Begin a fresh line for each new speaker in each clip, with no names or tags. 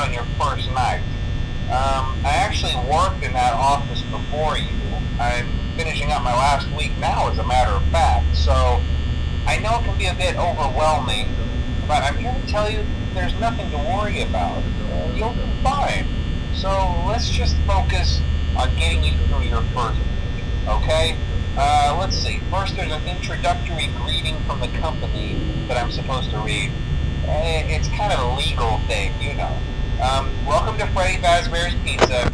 on your first night. I actually worked in that office before you. I'm finishing up my last week now, as a matter of fact, so I know it can be a bit overwhelming, but I'm here to tell you there's nothing to worry about. You'll be fine. So let's just focus on getting you through your first week, okay? Let's see. First, there's an introductory greeting from the company that I'm supposed to read. It's kind of a legal thing, you know. Welcome to Freddy Fazbear's Pizza,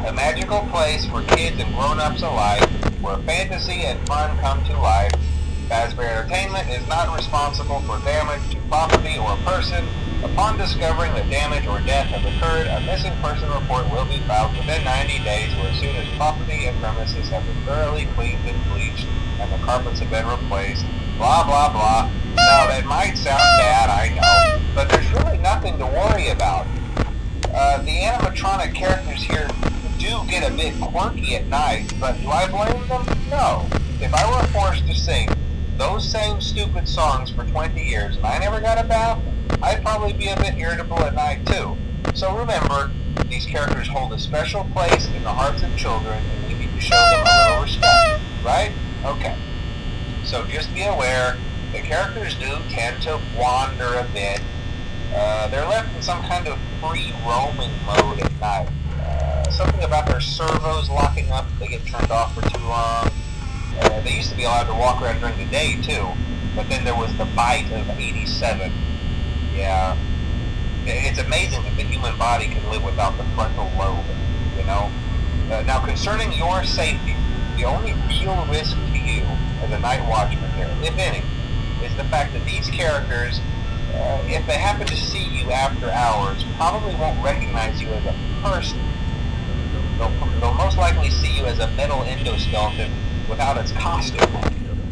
a magical place for kids and grown-ups alike, where fantasy and fun come to life. Fazbear Entertainment is not responsible for damage to property or person. Upon discovering that damage or death has occurred, a missing person report will be filed within 90 days or as soon as property and premises have been thoroughly cleaned and bleached and the carpets have been replaced. Blah, blah, blah. Now, that might sound bad, I know, but there's really nothing to worry about. The animatronic characters here do get a bit quirky at night, but do I blame them? No. If I were forced to sing those same stupid songs for 20 years and I never got a bath, I'd probably be a bit irritable at night too. So remember, these characters hold a special place in the hearts of children and we need to show them a little respect, right? Okay. So just be aware, the characters do tend to wander a bit. They're left in some kind of free roaming mode at night. Something about their servos locking up if they get turned off for too long. They used to be allowed to walk around during the day too, but then there was the bite of 87. Yeah, it's amazing that the human body can live without the frontal lobe, you know? Now, concerning your safety, the only real risk to you as a night watchman here, if any, is the fact that these characters, if they happen to see you after hours, probably won't recognize you as a person. They'll most likely see you as a metal endoskeleton without its costume.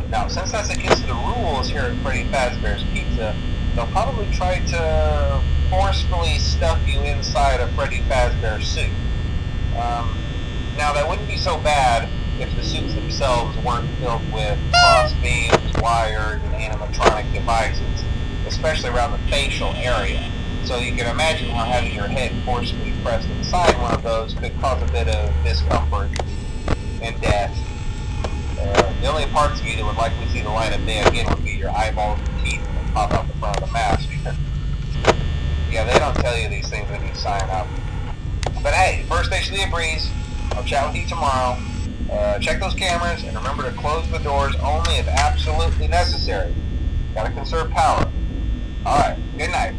Now, since that's against the rules here at Freddy Fazbear's Pizza, they'll probably try to forcefully stuff you inside a Freddy Fazbear suit. Now, that wouldn't be so bad if the suits themselves weren't filled with crossbeams, wires, and animatronic devices, especially around the facial area. So you can imagine how having your head forcefully pressed inside one of those could cause a bit of discomfort and death. The only parts of you that would likely see the light of day again would be your eyeballs and teeth that pop out the front of the mask. Yeah, they don't tell you these things when you sign up. But hey, first station of the breeze. I'll chat with you tomorrow. Check those cameras and remember to close the doors only if absolutely necessary. Gotta conserve power. Alright, good night.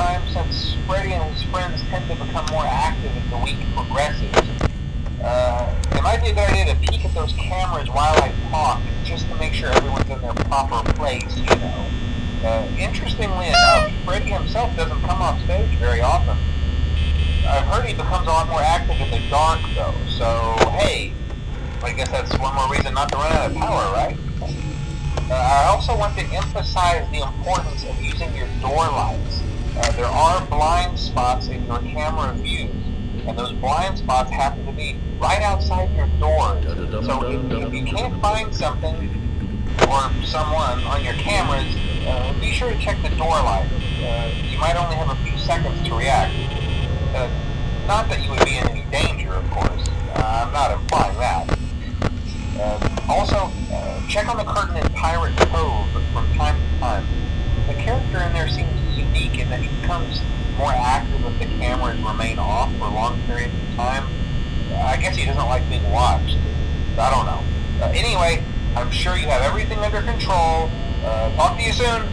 time, since Freddy and his friends tend to become more active as the week progresses, it might be a good idea to peek at those cameras while I talk, just to make sure everyone's in their proper place, you know. Interestingly enough, Freddy himself doesn't come off stage very often. I've heard he becomes a lot more active in the dark, though, so hey, I guess that's one more reason not to run out of power, right? I also want to emphasize the importance of using your door lights. There are blind spots in your camera views, and those blind spots happen to be right outside your doors. So if you can't find something or someone on your cameras, be sure to check the door light. You might only have a few seconds to react. Not that you would be in any danger, of course. I'm not implying that. Also, check on the curtain in Pirate Cove from time to time. The character in there seems unique in that he becomes more active if the cameras remain off for long periods of time. I guess he doesn't like being watched. I don't know. Anyway, I'm sure you have everything under control. Talk to you soon.